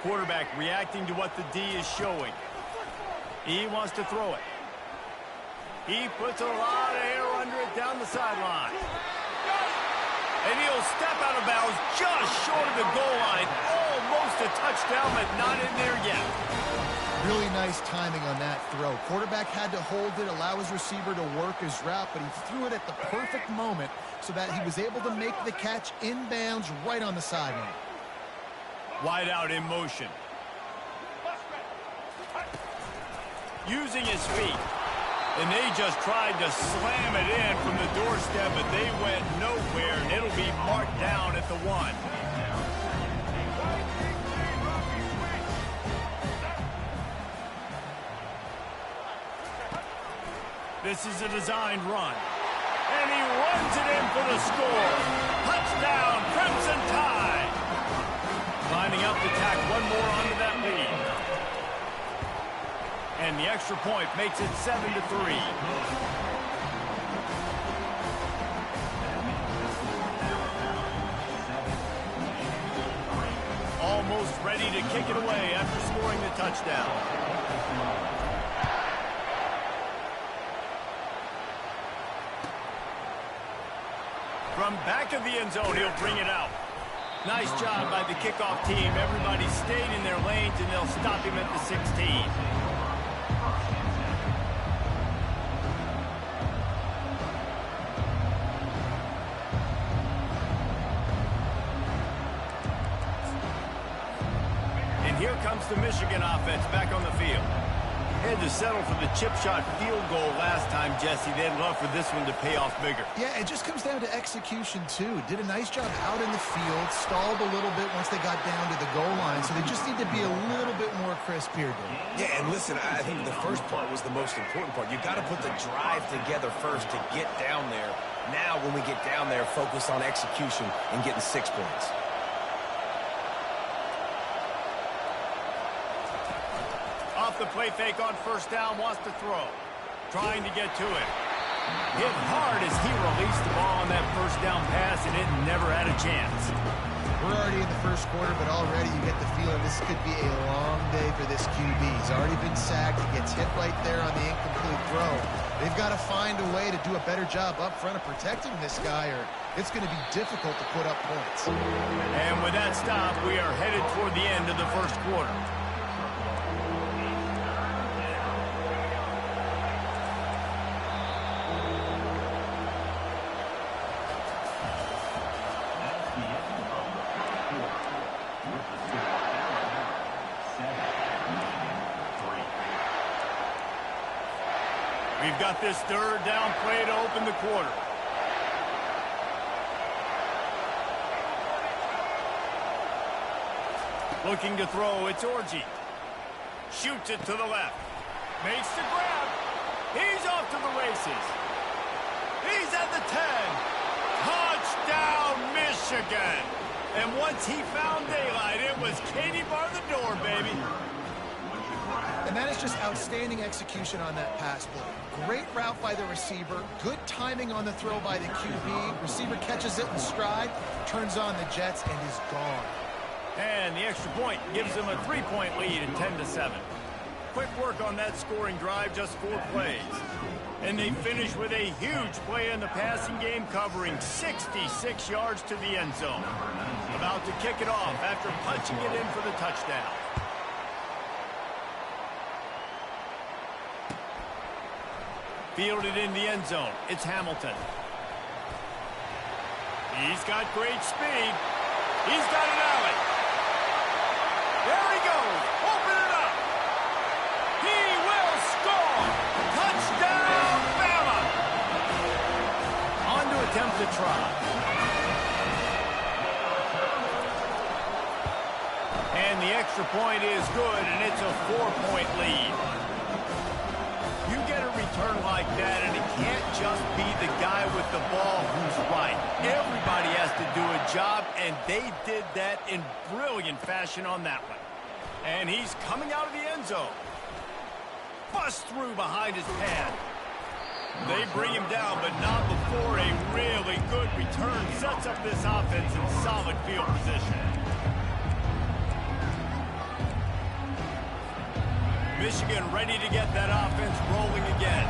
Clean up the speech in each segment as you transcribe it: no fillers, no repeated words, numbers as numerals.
Quarterback reacting to what the D is showing. He wants to throw it. He puts a lot of air under it down the sideline. And he'll step out of bounds just short of the goal line. Almost a touchdown, but not in there yet. Really nice timing on that throw. Quarterback had to hold it, allow his receiver to work his route, but he threw it at the perfect moment so that he was able to make the catch inbounds right on the sideline. Wide out in motion. Using his feet. And they just tried to slam it in from the doorstep, but they went nowhere, and it'll be marked down at the 1. This is a designed run. And he runs it in for the score. Touchdown, Crimson Tide. Lining up to tack one more onto that lead. And the extra point makes it 7-3. Almost ready to kick it away after scoring the touchdown. From back of the end zone, he'll bring it out. Nice job by the kickoff team. Everybody stayed in their lanes, and they'll stop him at the 16. Here comes the Michigan offense back on the field. Had to settle for the chip shot field goal last time, Jesse. They'd love for this one to pay off bigger. Yeah, it just comes down to execution, too. Did a nice job out in the field, stalled a little bit once they got down to the goal line, so they just need to be a little bit more crisp here, Dave. Yeah, and listen, I think the first part was the most important part. You got to put the drive together first to get down there. Now, when we get down there, focus on execution and getting 6 points. The play fake on first down, wants to throw. Trying to get to it. Hit hard as he released the ball on that first down pass, and it never had a chance. We're already in the first quarter, but already you get the feeling this could be a long day for this QB. He's already been sacked. He gets hit right there on the incomplete throw. They've got to find a way to do a better job up front of protecting this guy, or it's going to be difficult to put up points. And with that stop, we are headed toward the end of the first quarter. We've got this third down play to open the quarter. Looking to throw, it's Orji. Shoots it to the left. Makes the grab. He's off to the races. He's at the 10. Touchdown, Michigan. And once he found daylight, it was Katie bar the door, baby. And that is just outstanding execution on that pass play. Great route by the receiver. Good timing on the throw by the QB. Receiver catches it in stride, turns on the jets, and is gone. And the extra point gives them a 3-point lead at 10-7. Quick work on that scoring drive, just 4 plays. And they finish with a huge play in the passing game, covering 66 yards to the end zone. About to kick it off after punching it in for the touchdown. Fielded in the end zone. It's Hamilton. He's got great speed. He's got an alley. There he goes. Open it up. He will score. Touchdown, Bama. On to attempt the try. And the extra point is good, and it's a 4-point lead. You get a return like that, and it can't just be the guy with the ball who's right. Everybody has to do a job, and they did that in brilliant fashion on that one. And he's coming out of the end zone. Bust through behind his pad. They bring him down, but not before a really good return sets up this offense in solid field position. Michigan ready to get that offense rolling again.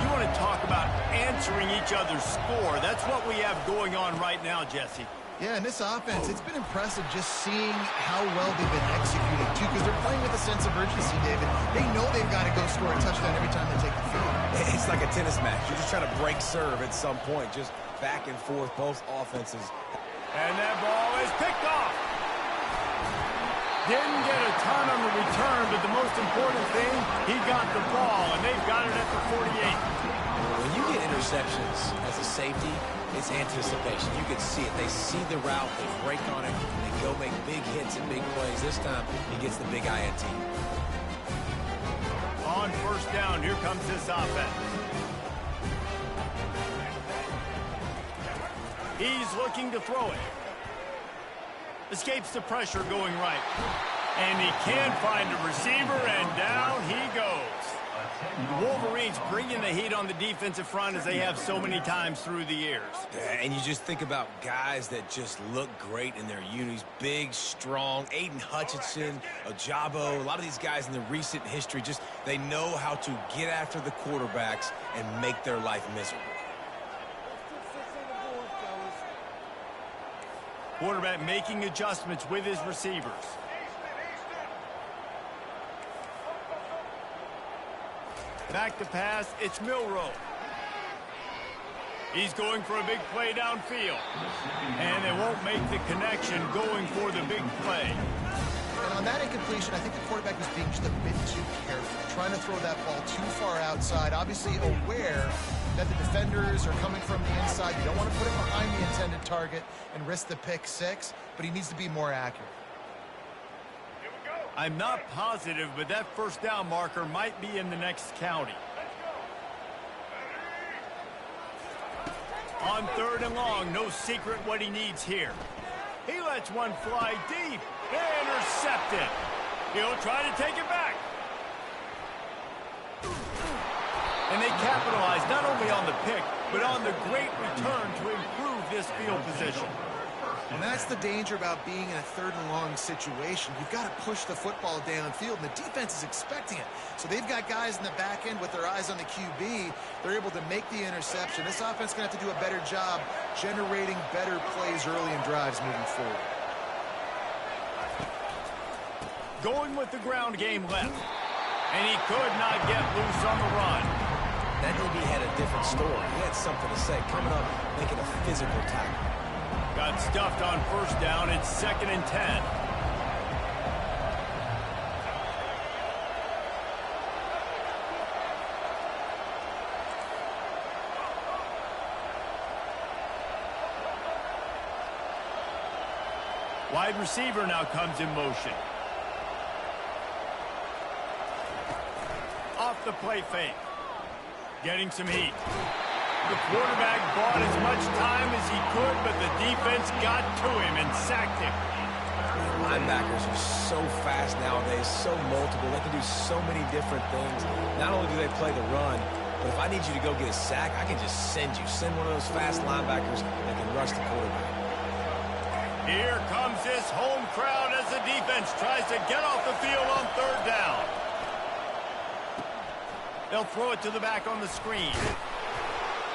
You want to talk about answering each other's score. That's what we have going on right now, Jesse. Yeah, and this offense, it's been impressive just seeing how well they've been executing, too, because they're playing with a sense of urgency, David. They know they've got to go score a touchdown every time they take the field. It's like a tennis match. You're just trying to break serve at some point, just back and forth, both offenses. And that ball is picked off. Didn't get a ton on the return, but the most important thing, he got the ball, and they've got it at the 48. When you get interceptions as a safety, it's anticipation. You can see it. They see the route, they break on it, they go make big hits and big plays. This time, he gets the big INT. On first down, here comes this offense. He's looking to throw it. Escapes the pressure going right. And he can find a receiver, and down he goes. The Wolverines bringing the heat on the defensive front as they have so many times through the years. And you just think about guys that just look great in their unis. Big, strong, Aiden Hutchinson, Ojabo, a lot of these guys in the recent history, just they know how to get after the quarterbacks and make their life miserable. Quarterback making adjustments with his receivers. Back to pass, it's Milroe. He's going for a big play downfield. And they won't make the connection going for the big play. And on that incompletion, I think the quarterback was being just a bit too careful, trying to throw that ball too far outside, obviously aware that the defenders are coming from the inside. You don't want to put it behind the intended target and risk the pick six, but he needs to be more accurate. I'm not positive, but that first down marker might be in the next county. On third and long, no secret what he needs here. He lets one fly deep. Intercepted. He'll try to take it back. And they capitalize not only on the pick, but on the great return to improve this field position. And that's the danger about being in a third and long situation. You've got to push the football downfield, and the defense is expecting it. So they've got guys in the back end with their eyes on the QB. They're able to make the interception. This offense is going to have to do a better job generating better plays early in drives moving forward. Going with the ground game left. And he could not get loose on the run. That DB had a different story. He had something to say, coming up, making a physical tackle. Got stuffed on first down. It's 2nd and 10. Wide receiver now comes in motion. Off the play fake. Getting some heat. The quarterback bought as much time as he could, but the defense got to him and sacked him. Linebackers are so fast nowadays, so multiple. They can do so many different things. Not only do they play the run, but if I need you to go get a sack, I can just send you. Send one of those fast linebackers that can rush the quarterback. Here comes this home crowd as the defense tries to get off the field on third down. They'll throw it to the back on the screen.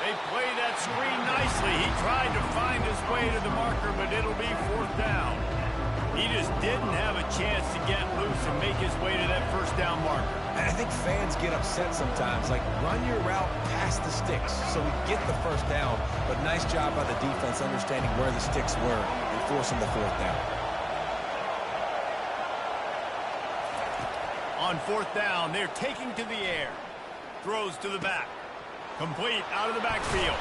They play that screen nicely. He tried to find his way to the marker, but it'll be 4th down. He just didn't have a chance to get loose and make his way to that first down marker. And I think fans get upset sometimes, like run your route past the sticks so we get the first down. But nice job by the defense understanding where the sticks were and forcing the 4th down. On 4th down, they're taking to the air. Throws to the back. Complete out of the backfield.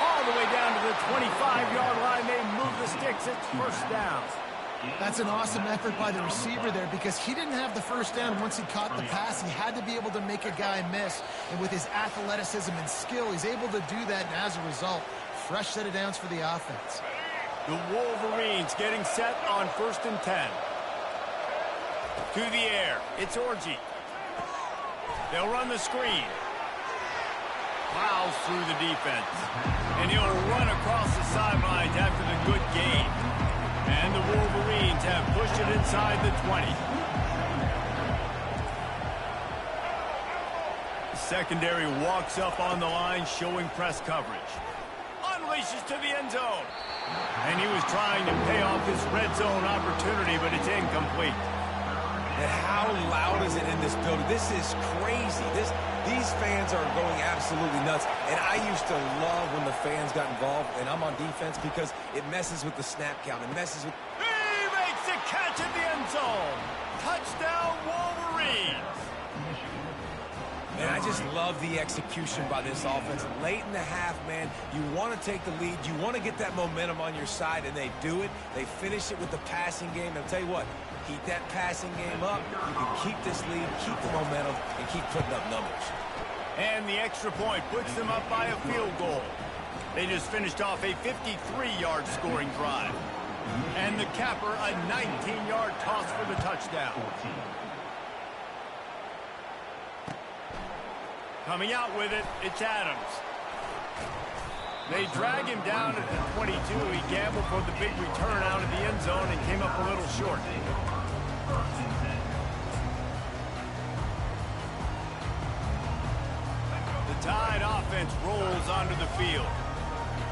All the way down to the 25-yard line. They move the sticks. It's first down. That's an awesome effort by the receiver there because he didn't have the first down once he caught the pass. He had to be able to make a guy miss. And with his athleticism and skill, he's able to do that. And as a result, fresh set of downs for the offense. The Wolverines getting set on 1st and 10. To the air. It's Orji. They'll run the screen. Plows through the defense. And he'll run across the sidelines after the good gain. And the Wolverines have pushed it inside the 20. secondary walks up on the line, showing press coverage. Unleashes to the end zone. And he was trying to pay off this red zone opportunity, but it's incomplete. And how loud is it in this building? This is crazy. These fans are going absolutely nuts. And I used to love when the fans got involved, and I'm on defense, because it messes with the snap count. It messes with... He makes the catch in the end zone. Touchdown, Wolverines. And I just love the execution by this offense. Late in the half, man, you want to take the lead. You want to get that momentum on your side, and they do it. They finish it with the passing game. And I'll tell you what, keep that passing game up. You can keep this lead, keep the momentum, and keep putting up numbers. And the extra point puts them up by a field goal. They just finished off a 53-yard scoring drive. And the capper, a 19-yard toss for the touchdown. Coming out with it, it's Adams. They drag him down at the 22. He gambled for the big return out of the end zone and came up a little short. The Tide offense rolls onto the field.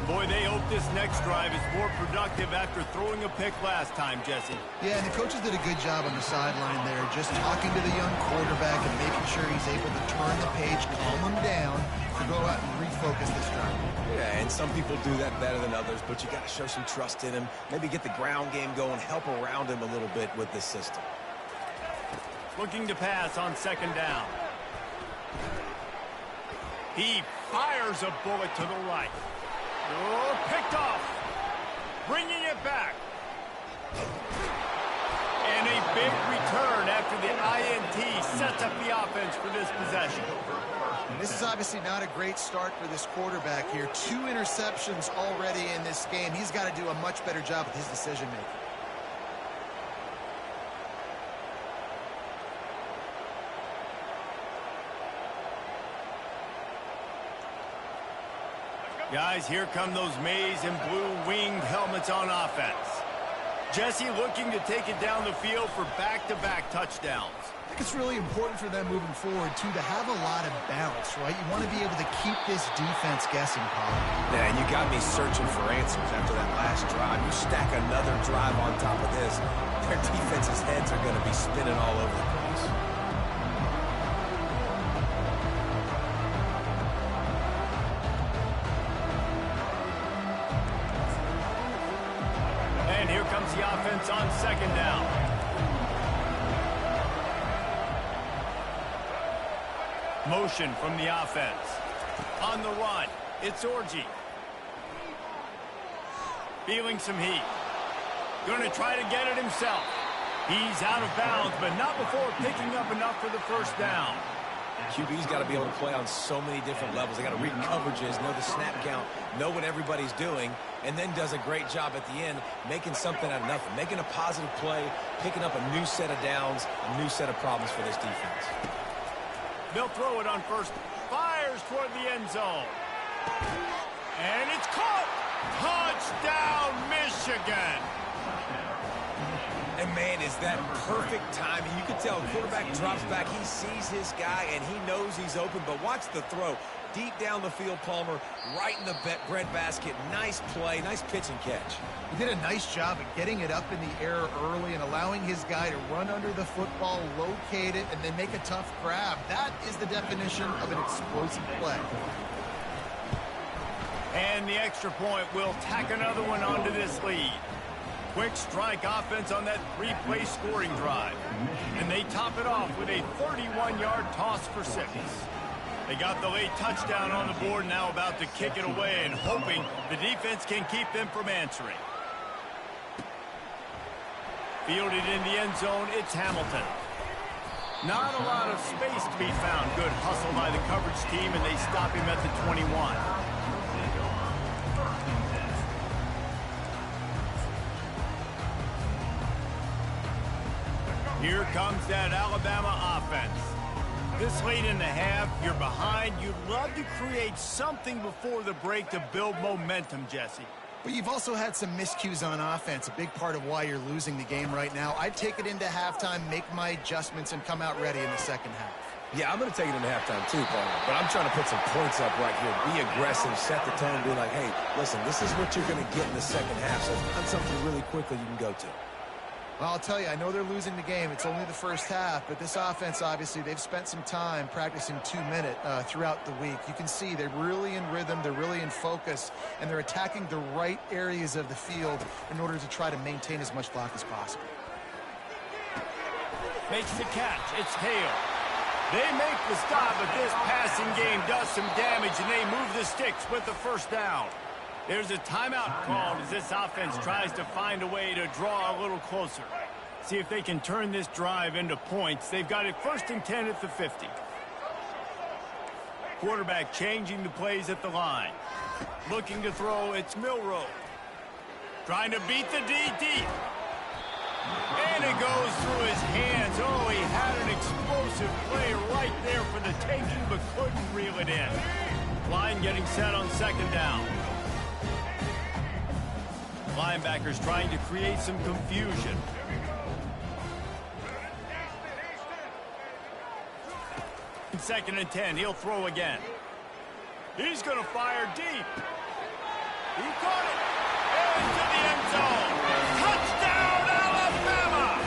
Boy, they hope this next drive is more productive after throwing a pick last time, Jesse. Yeah, and the coaches did a good job on the sideline there, just talking to the young quarterback and making sure he's able to turn the page, calm him down, to go out and refocus this drive. Yeah, and some people do that better than others, but you got to show some trust in him. Maybe get the ground game going, help around him a little bit with this system. Looking to pass on second down. He fires a bullet to the right. Oh, picked off. Bringing it back. And a big return after the INT sets up the offense for this possession. This is obviously not a great start for this quarterback here. 2 interceptions already in this game. He's got to do a much better job with his decision-making. Guys, here come those maize and blue winged helmets on offense. Jesse looking to take it down the field for back-to-back touchdowns. I think it's really important for them moving forward, too, to have a lot of balance, right? You want to be able to keep this defense guessing, Paul. Yeah, and you got me searching for answers after that last drive. You stack another drive on top of this, their defense's heads are going to be spinning all over the place. And here comes the offense on second down. Motion from the offense. On the run, it's Orji. Feeling some heat. Going to try to get it himself. He's out of bounds, but not before picking up enough for the first down. QB's got to be able to play on so many different levels. They got to read coverages, know the snap count, know what everybody's doing, and then does a great job at the end making something out of nothing, making a positive play, picking up a new set of downs, a new set of problems for this defense. They'll throw it on first. Fires toward the end zone. And it's caught. Touchdown, Michigan. And, man, is that perfect timing. You can tell quarterback drops back. He sees his guy, and he knows he's open. But watch the throw. Deep down the field, Palmer, right in the breadbasket. Nice play, nice pitch and catch. He did a nice job of getting it up in the air early and allowing his guy to run under the football, locate it, and then make a tough grab. That is the definition of an explosive play. And the extra point will tack another one onto this lead. Quick strike offense on that 3-play scoring drive. And they top it off with a 31-yard toss for 6. They got the late touchdown on the board, now about to kick it away and hoping the defense can keep them from answering. Fielded in the end zone, it's Hamilton. Not a lot of space to be found. Good hustle by the coverage team, and they stop him at the 21. Here comes that Alabama offense. This late in the half, you're behind. You'd love to create something before the break to build momentum, Jesse. But you've also had some miscues on offense, a big part of why you're losing the game right now. I'd take it into halftime, make my adjustments, and come out ready in the second half. Yeah, I'm going to take it into halftime too, Paul. But I'm trying to put some points up right here. Be aggressive, set the tone, be like, hey, listen, this is what you're going to get in the second half. So find something really quickly you can go to. Well, I'll tell you, I know they're losing the game. It's only the first half, but this offense, obviously, they've spent some time practicing 2-minute throughout the week. You can see they're really in rhythm, they're really in focus, and they're attacking the right areas of the field in order to try to maintain as much clock as possible. Makes the catch. It's Hale. They make the stop, but this passing game does some damage, and they move the sticks with the first down. There's a timeout called as this offense tries to find a way to draw a little closer. See if they can turn this drive into points. They've got it 1st and 10 at the 50. Quarterback changing the plays at the line. Looking to throw, it's Milroe. Trying to beat the DT. And it goes through his hands. Oh, he had an explosive play right there for the taking, but couldn't reel it in. Line getting set on 2nd down. Linebackers trying to create some confusion. In 2nd and 10, he'll throw again. He's going to fire deep. He caught it. Into the end zone. Touchdown, Alabama!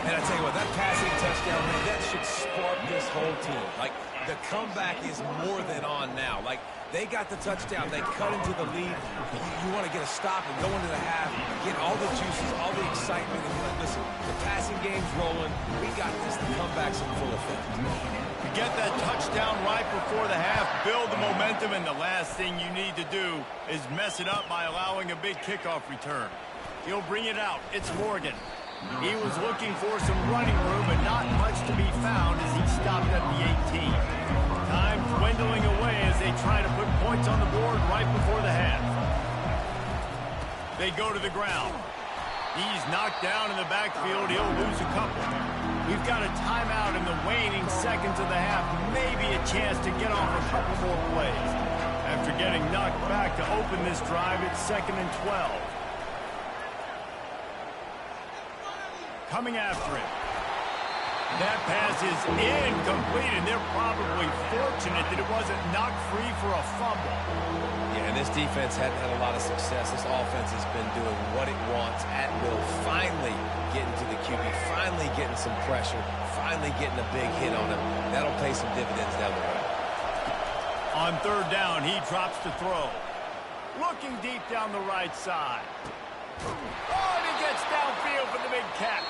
And I tell you what, that passing touchdown, man, that should spark this whole team. Like, the comeback is more than on now. Like, they got the touchdown. They cut into the lead. You want to get a stop and go into the half, get all the juices, all the excitement, and be like, listen, the passing game's rolling. We got this. The comeback's in full effect. Get that touchdown right before the half, build the momentum, and the last thing you need to do is mess it up by allowing a big kickoff return. He'll bring it out. It's Morgan. He was looking for some running room, but not much to be found as he stopped at the 18. Time dwindling away as they try to put points on the board right before the half. They go to the ground. He's knocked down in the backfield. He'll lose a couple. We've got a timeout in the waning seconds of the half. Maybe a chance to get off a couple more plays. After getting knocked back to open this drive, it's 2nd and 12. Coming after it. That pass is incomplete, and they're probably fortunate that it wasn't knocked free for a fumble. Yeah, and this defense hadn't had a lot of success. This offense has been doing what it wants at will. Finally getting to the QB, finally getting some pressure, finally getting a big hit on him. That'll pay some dividends down the road. On 3rd down, he drops to throw. Looking deep down the right side. Oh, and he gets downfield for the big catch.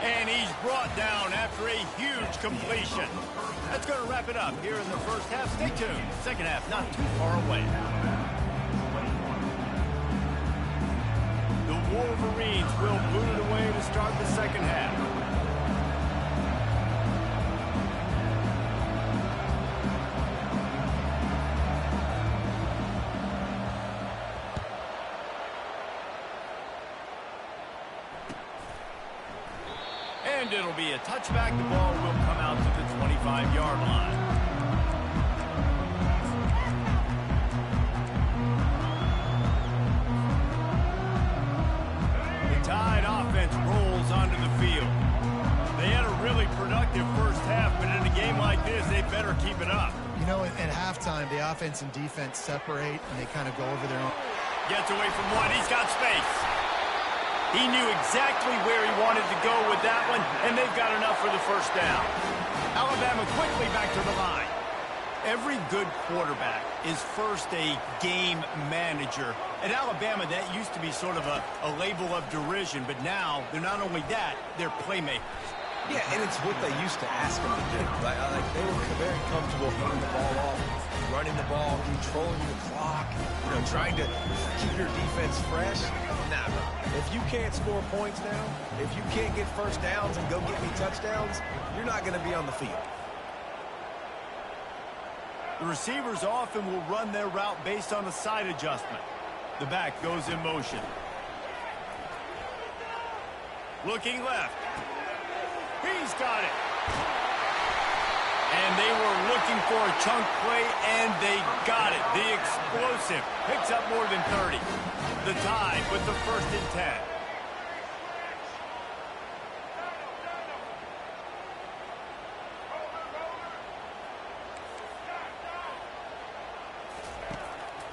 And he's brought down after a huge completion. That's going to wrap it up here in the first half. Stay tuned. Second half, not too far away. The Wolverines will boot it away to start the second half. And it'll be a touchback. The ball will come out to the 25-yard line. The Tide offense rolls onto the field. They had a really productive first half, but in a game like this, they better keep it up. You know, at halftime, the offense and defense separate, and they kind of go over their own. Gets away from one. He's got space. He knew exactly where he wanted to go with that one, and they've got enough for the first down. Alabama quickly back to the line. Every good quarterback is first a game manager. At Alabama, that used to be sort of a label of derision, but now they're not only that, they're playmakers. Yeah, and it's what they used to ask them to do. Like they were very comfortable handing the ball off, running the ball, controlling the clock, trying to keep your defense fresh. Nah, bro. If you can't score points now, if you can't get first downs and go get me touchdowns, you're not going to be on the field. The receivers often will run their route based on a side adjustment. The back goes in motion. Looking left. He's got it. And they were looking for a chunk play, and they got it. The explosive picks up more than 30. The Tide with the 1st and 10.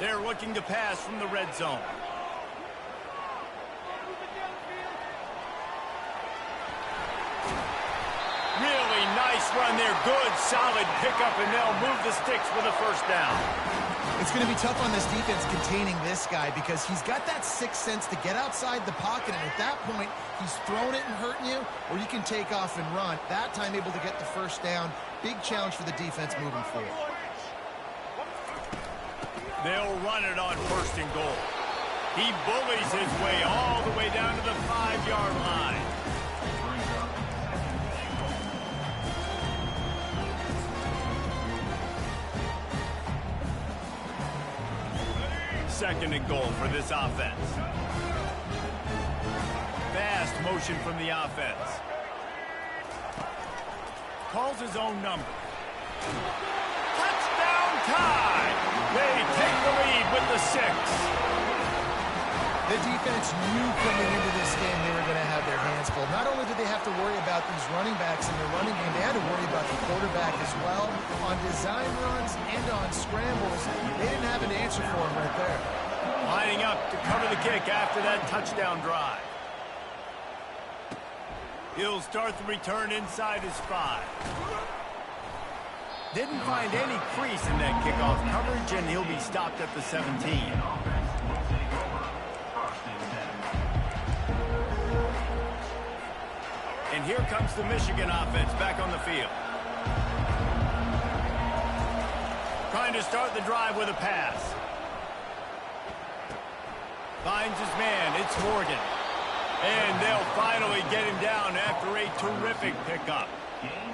They're looking to pass from the red zone. Really nice run there. Good, solid pickup, and they'll move the sticks for the first down. It's going to be tough on this defense containing this guy because he's got that sixth sense to get outside the pocket, and at that point, he's throwing it and hurting you, or you can take off and run. That time able to get the first down. Big challenge for the defense moving forward. They'll run it on first and goal. He bullies his way all the way down to the 5-yard line. Second and goal for this offense. Fast motion from the offense. Calls his own number. Touchdown tie! They take the lead with the 6. The defense knew coming into this game they were going to have their hands full. Not only did they have to worry about these running backs in the running game, they had to worry about the quarterback as well. On design runs and on scrambles, they didn't have an answer for him right there. Lining up to cover the kick after that touchdown drive. He'll start the return inside his 5. Didn't find any crease in that kickoff coverage, and he'll be stopped at the 17. And here comes the Michigan offense back on the field. Trying to start the drive with a pass. Finds his man. It's Morgan. And they'll finally get him down after a terrific pickup.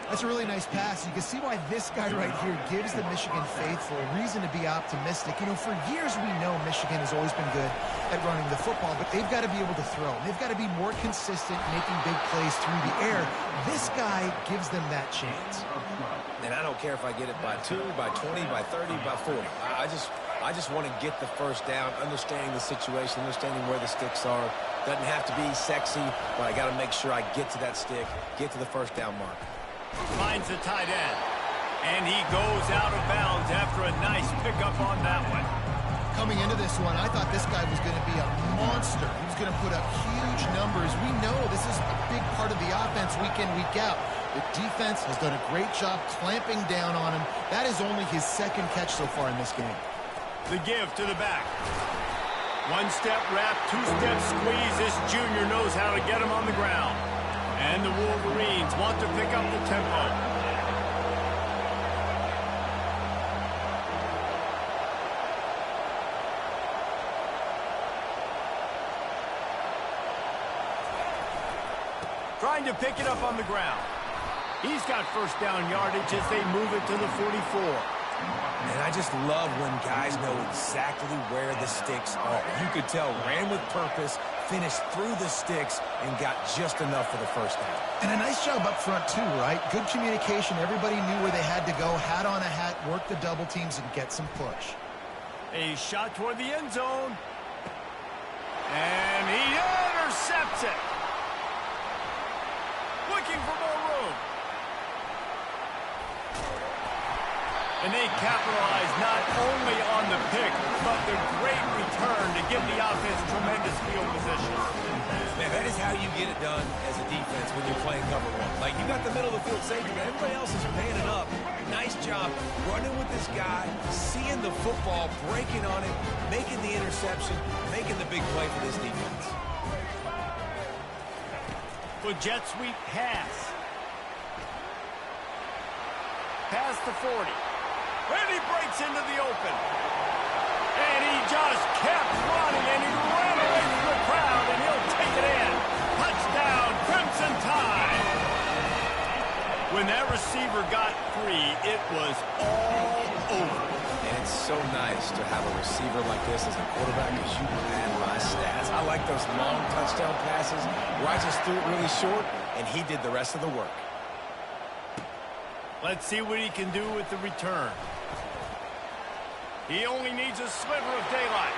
That's a really nice pass. You can see why this guy right here gives the Michigan faithful a reason to be optimistic. You know, for years we know Michigan has always been good at running the football, but they've got to be able to throw. They've got to be more consistent making big plays through the air. This guy gives them that chance. And I don't care if I get it by 2, by 20, by 30, by 40. I just want to get the first down, understanding the situation, understanding where the sticks are. Doesn't have to be sexy, but I got to make sure I get to that stick, get to the first down mark. Finds the tight end. And he goes out of bounds after a nice pickup on that one. Coming into this one, I thought this guy was going to be a monster. He was going to put up huge numbers. We know this is a big part of the offense week in, week out. The defense has done a great job clamping down on him. That is only his second catch so far in this game. The give to the back. One-step wrap, two-step squeeze. This junior knows how to get him on the ground. And the Wolverines want to pick up the tempo. Trying to pick it up on the ground. He's got first down yardage as they move it to the 44. And I just love when guys know exactly where the sticks are. You could tell ran with purpose, finished through the sticks, and got just enough for the first down. And a nice job up front too, right? Good communication. Everybody knew where they had to go. Hat on a hat, work the double teams, and get some push. A shot toward the end zone. And he intercepts it. Looking for more room. And they capitalize not only on the pick, but the great return to give the offense tremendous field position. Man, that is how you get it done as a defense when you're playing cover one. Like, you got the middle of the field safety, but everybody else is panning up. Nice job running with this guy, seeing the football, breaking on it, making the interception, making the big play for this defense. The jet sweep pass. Past the 40. And he breaks into the open. And he just kept running, and he ran away from the crowd, and he'll take it in. Touchdown, Crimson Tide. When that receiver got free, it was all over. And it's so nice to have a receiver like this as a quarterback, because you had my stats. I like those long touchdown passes where I just threw it really short, and he did the rest of the work. Let's see what he can do with the return. He only needs a sliver of daylight.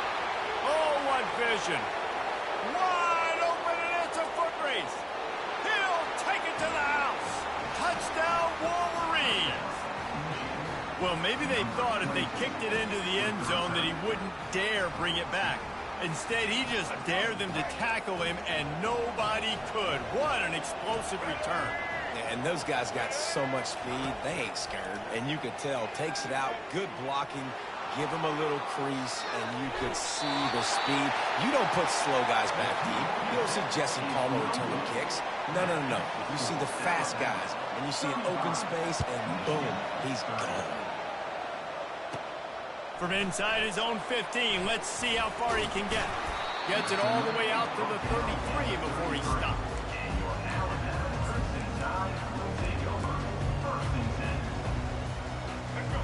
Oh, what vision. Wide open, and it's a foot race. He'll take it to the house. Touchdown, Wolverines. Well, maybe they thought if they kicked it into the end zone that he wouldn't dare bring it back. Instead, he just dared them to tackle him, and nobody could. What an explosive return. Yeah, and those guys got so much speed, they ain't scared. And you could tell, takes it out, good blocking, give him a little crease, and you could see the speed. You don't put slow guys back deep. You don't see Jesse Palmer returning kicks. No, no, no, no. You see the fast guys, and you see an open space, and boom, he's gone. From inside his own 15, let's see how far he can get. Gets it all the way out to the 33 before he stops.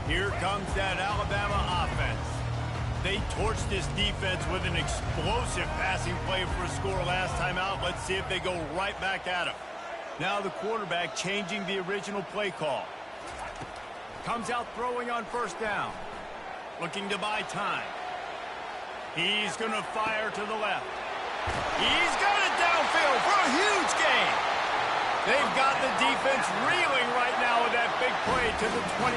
Here comes that Alabama offense. They torched this defense with an explosive passing play for a score last time out. Let's see if they go right back at him. Now the quarterback changing the original play call. Comes out throwing on first down. Looking to buy time. He's going to fire to the left. He's got it downfield for a huge gain. They've got the defense reeling right now with that big play to the 29.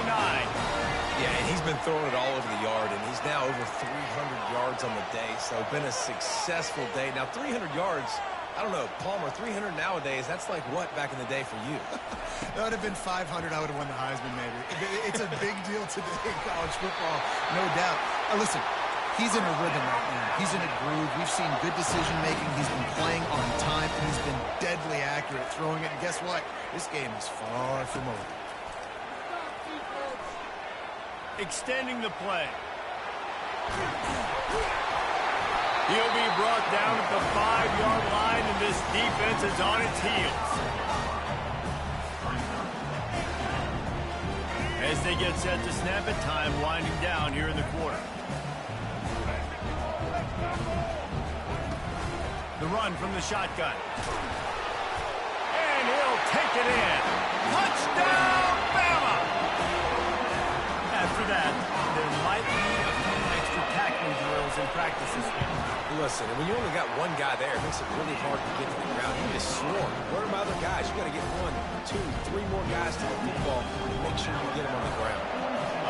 Yeah, and he's been throwing it all over the yard, and he's now over 300 yards on the day, so been a successful day. Now, 300 yards, I don't know, Palmer, 300 nowadays, that's like what back in the day for you? That would have been 500. I would have won the Heisman, maybe. It's a big deal today in college football, no doubt. Listen, he's in a rhythm right now. He's in a groove. We've seen good decision-making. He's been playing on time, and he's been deadly accurate throwing it. And guess what? This game is far from over. Extending the play. He'll be brought down at the 5-yard line, and this defense is on its heels. As they get set to snap it, time winding down here in the quarter. The run from the shotgun. And he'll take it in. Touchdown, Bama! After that, there might be a few extra tackling drills in practice this week. Listen, when you only got one guy there, it makes it really hard to get to the ground. You just swarm. Where are my other guys? You got to get 1, 2, 3 more guys to the football and make sure you get them on the ground.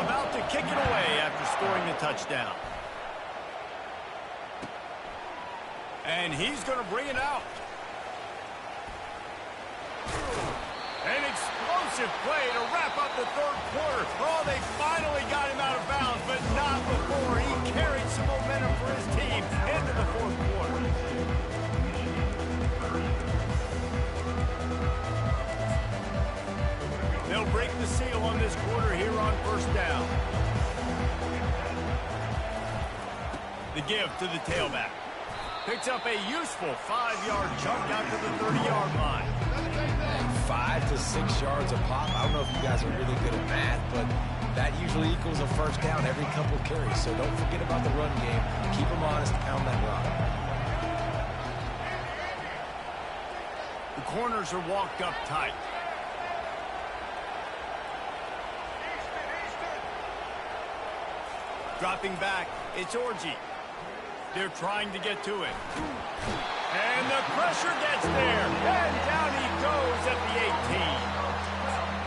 About to kick it away after scoring the touchdown. And he's going to bring it out. An explosive play to wrap up the third quarter. Oh, they finally got him out of bounds, but not before he carried some momentum for his team into the fourth quarter. They'll break the seal on this quarter here on first down. The give to the tailback. Picks up a useful 5-yard chunk out to the 30-yard line. 5 to 6 yards a pop. I don't know if you guys are really good at math, but that usually equals a first down every couple carries. So don't forget about the run game. Keep them honest, pound that rock. The corners are walked up tight. Dropping back, it's Orji. They're trying to get to it. And the pressure gets there. And down he goes at the 18.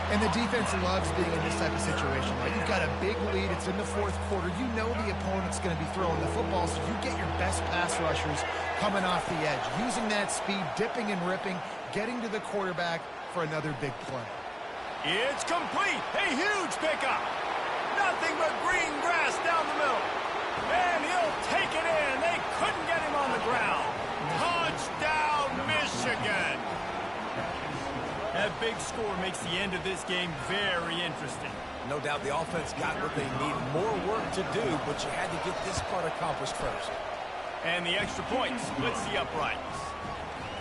And the defense loves being in this type of situation. Right? You've got a big lead. It's in the fourth quarter. You know the opponent's going to be throwing the football, so you get your best pass rushers coming off the edge, using that speed, dipping and ripping, getting to the quarterback for another big play. It's complete. A huge pickup. Nothing but green grass down the middle. And he'll take it in. They couldn't get him on the ground. Touchdown, Michigan. That big score makes the end of this game very interesting. No doubt the offense got what they need. More work to do, but you had to get this part accomplished first. And the extra point splits the uprights.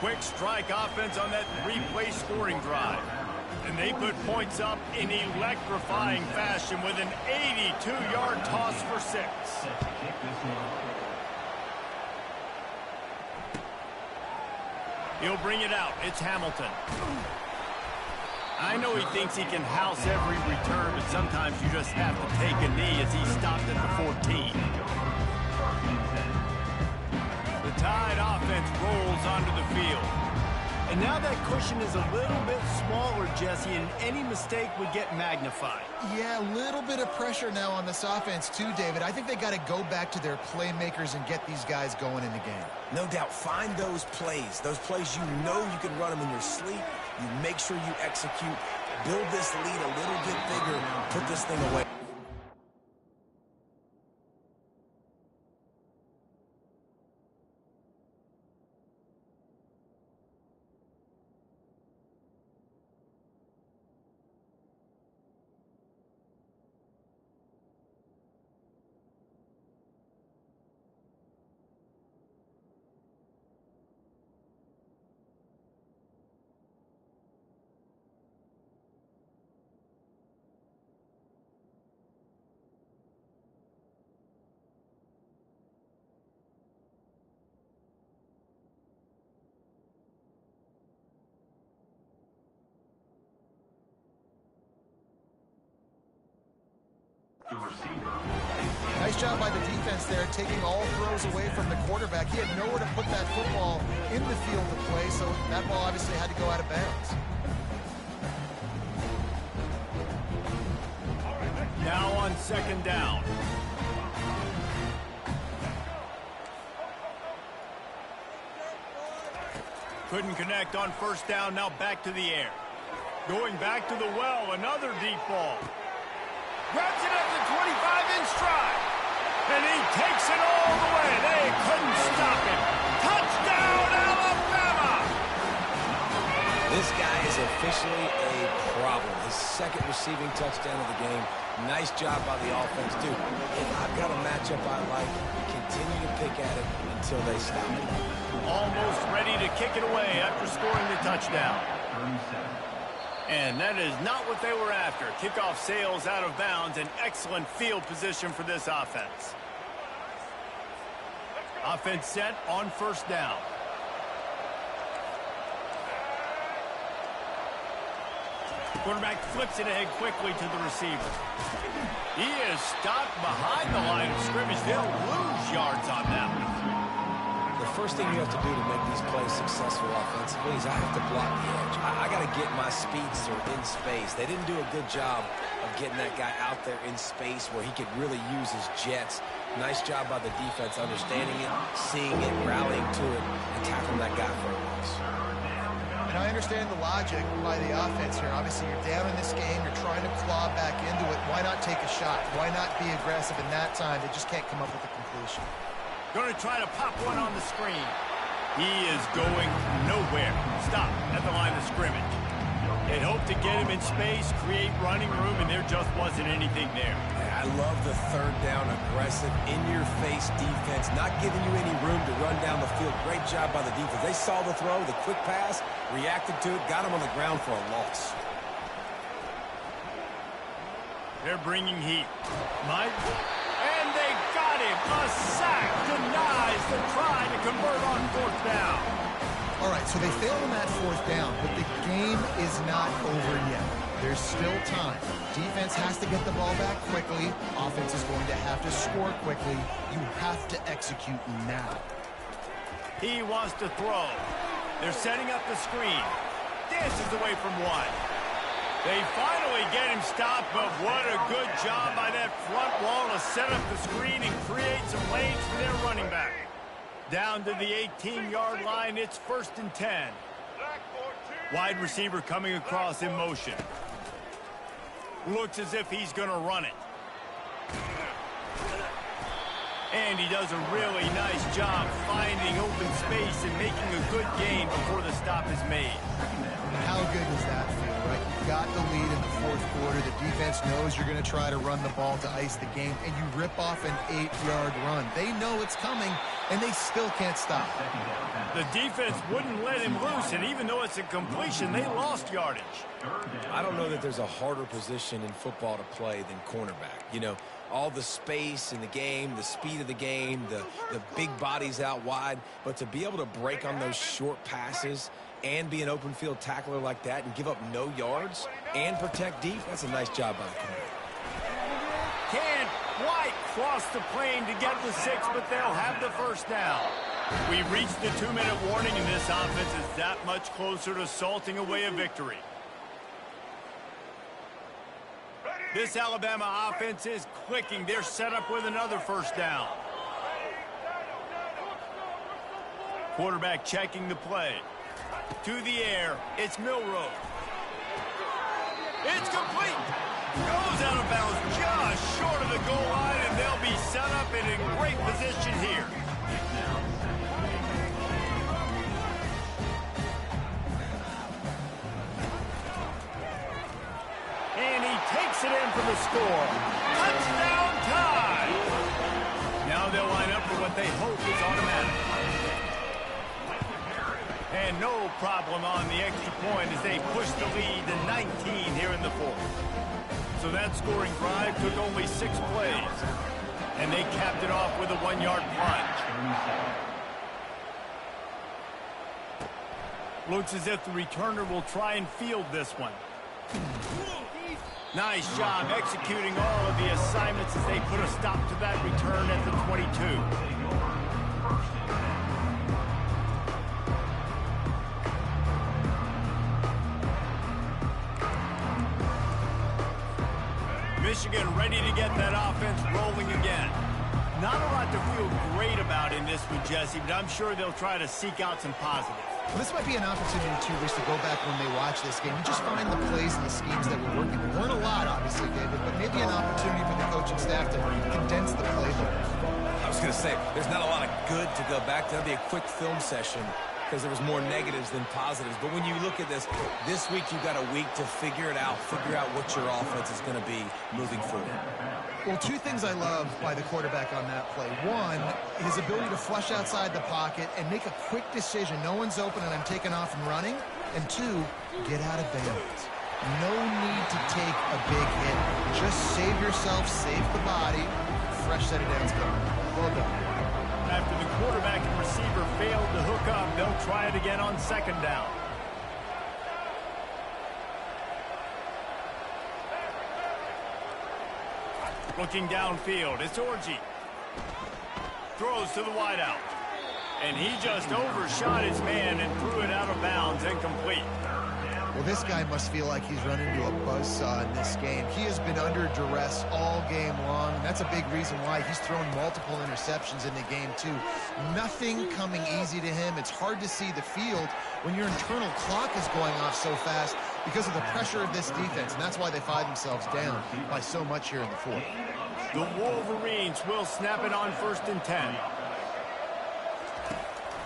Quick strike offense on that 3-play scoring drive. And they put points up in electrifying fashion with an 82-yard toss for 6. He'll bring it out. It's Hamilton. I know he thinks he can house every return, but sometimes you just have to take a knee as he stopped at the 14. The Tide offense rolls onto the field. And now that cushion is a little bit smaller, Jesse, and any mistake would get magnified. Yeah, a little bit of pressure now on this offense too, David. I think they got to go back to their playmakers and get these guys going in the game. No doubt, find those plays you know you can run them in your sleep. You make sure you execute, build this lead a little bit bigger, put this thing away. Nice job by the defense there, taking all throws away from the quarterback. He had nowhere to put that football in the field to play, so that ball obviously had to go out of bounds. Now on second down. Couldn't connect on first down, now back to the air. Going back to the well, another deep ball. Grabs it at the 25 in stride. And he takes it all the way. They couldn't stop him. Touchdown, Alabama! This guy is officially a problem. His second receiving touchdown of the game. Nice job by the offense, dude. If I've got a matchup I like, continue to pick at it until they stop it. Almost ready to kick it away after scoring the touchdown. And that is not what they were after. Kickoff sails out of bounds. An excellent field position for this offense. Offense set on first down. Quarterback flips it ahead quickly to the receiver. He is stopped behind the line of scrimmage. They'll lose yards on that one. The first thing you have to do to make these plays successful offensively is I have to block the edge. I got to get my speedster in space. They didn't do a good job of getting that guy out there in space where he could really use his jets. Nice job by the defense understanding it, seeing it, rallying to it, and tackling that guy for a loss. And I understand the logic by the offense here. Obviously, you're down in this game. You're trying to claw back into it. Why not take a shot? Why not be aggressive in that time? They just can't come up with a completion. Going to try to pop one on the screen. He is going nowhere. Stop at the line of scrimmage. They hoped to get him in space, create running room, and there just wasn't anything there. I love the third down, aggressive, in-your-face defense, not giving you any room to run down the field. Great job by the defense. They saw the throw, the quick pass, reacted to it, got him on the ground for a loss. They're bringing heat. Mike. And they got him. A sack denies the try to convert on fourth down. All right, so they failed on that fourth down, but the game is not over yet. There's still time. Defense has to get the ball back quickly. Offense is going to have to score quickly. You have to execute now. He wants to throw. They're setting up the screen. Dances away from one. They finally get him stopped, but what a good job by that front wall to set up the screen and create some lanes for their running back. Down to the 18-yard line, it's 1st and 10. Wide receiver coming across in motion. Looks as if he's going to run it. And he does a really nice job finding open space and making a good gain before the stop is made. How good does that feel, right? You've got the lead in the fourth quarter. The defense knows you're going to try to run the ball to ice the game, and you rip off an 8-yard run. They know it's coming, and they still can't stop. The defense wouldn't let him loose, and even though it's a completion, they lost yardage. I don't know that there's a harder position in football to play than cornerback. You know, all the space in the game, the speed of the game, the big bodies out wide, but to be able to break on those short passes and be an open field tackler like that and give up no yards and protect deep, that's a nice job by the corner. Can't quite cross the plane to get the 6, but they'll have the first down. We've reached the 2-minute warning, and this offense is that much closer to salting away a victory. This Alabama offense is clicking. They're set up with another first down. Quarterback checking the play. To the air, it's Milroe. It's complete. Goes out of bounds just short of the goal line, and they'll be set up and in great position here. And he takes it in for the score. Touchdown time. Now they'll line up for what they hope is automatic. And no problem on the extra point as they push the lead to 19 here in the fourth. So that scoring drive took only 6 plays. And they capped it off with a 1-yard plunge. Looks as if the returner will try and field this one. Nice job executing all of the assignments as they put a stop to that return at the 22. Michigan ready to get that offense rolling again. Not a lot to feel great about in this one, Jesse, but I'm sure they'll try to seek out some positives. Well, this might be an opportunity, too, Rich, to go back when they watch this game and just find the plays and the schemes that were working. There weren't a lot, obviously, David, but maybe an opportunity for the coaching staff to condense the playbook. I was going to say, there's not a lot of good to go back to. That'll be a quick film session because there was more negatives than positives. But when you look at this week you've got a week to figure it out, figure out what your offense is going to be moving forward. Well, 2 things I love by the quarterback on that play. 1, his ability to flush outside the pocket and make a quick decision. No one's open and I'm taking off and running. And 2, get out of bounds. No need to take a big hit. Just save yourself, save the body. Fresh set of downs coming. Well done. After the quarterback and receiver failed to hook up, they'll try it again on 2nd down. Looking downfield, it's Orji. Throws to the wideout. And he just overshot his man and threw it out of bounds, incomplete. Well, this guy must feel like he's run into a buzzsaw in this game. He has been under duress all game long, and that's a big reason why he's thrown multiple interceptions in the game, too. Nothing coming easy to him. It's hard to see the field when your internal clock is going off so fast because of the pressure of this defense, and that's why they find themselves down by so much here in the fourth. The Wolverines will snap it on 1st and 10.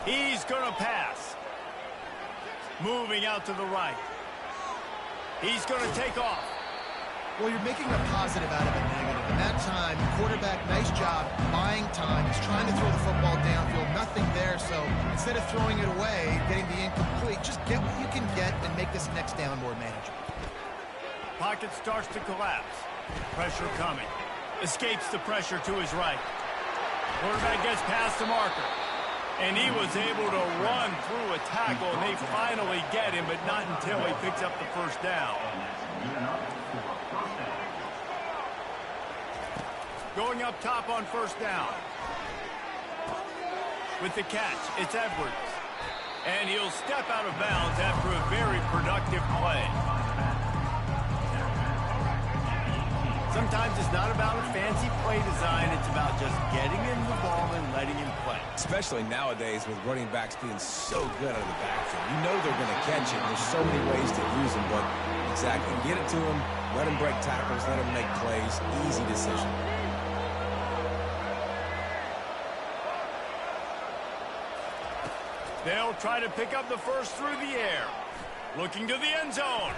He's going to pass. Moving out to the right. He's going to take off. Well, you're making a positive out of a negative. And that time, quarterback, nice job buying time. He's trying to throw the football downfield. Nothing there, so instead of throwing it away, getting the incomplete, just get what you can get and make this next down more manageable. Pocket starts to collapse. Pressure coming. Escapes the pressure to his right. Quarterback gets past the marker. And he was able to run through a tackle, and they finally get him, but not until he picks up the first down. Going up top on 1st down. With the catch, it's Edwards. And he'll step out of bounds after a very productive play. Sometimes it's not about a fancy play design. It's about just getting him the ball and letting him play. Especially nowadays with running backs being so good out of the backfield. You know they're going to catch it. There's so many ways to use them, but exactly. Get it to them, let them break tackles, let them make plays. Easy decision. They'll try to pick up the first through the air. Looking to the end zone.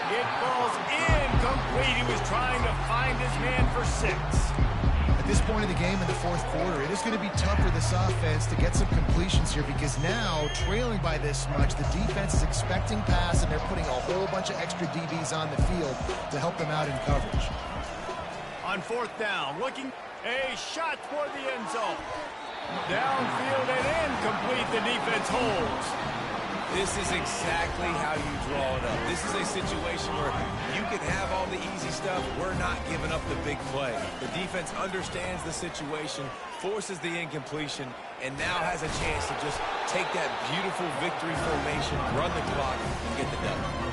It falls incomplete. He was trying to find his man for 6. At this point of the game in the fourth quarter, it is going to be tough for this offense to get some completions here because now, trailing by this much, the defense is expecting pass, and they're putting a whole bunch of extra DBs on the field to help them out in coverage. On 4th down, looking a shot toward the end zone. Downfield and incomplete. The defense holds. This is exactly how you draw it up. This is a situation where you can have all the easy stuff. We're not giving up the big play. The defense understands the situation, forces the incompletion, and now has a chance to just take that beautiful victory formation, run the clock, and get the dub.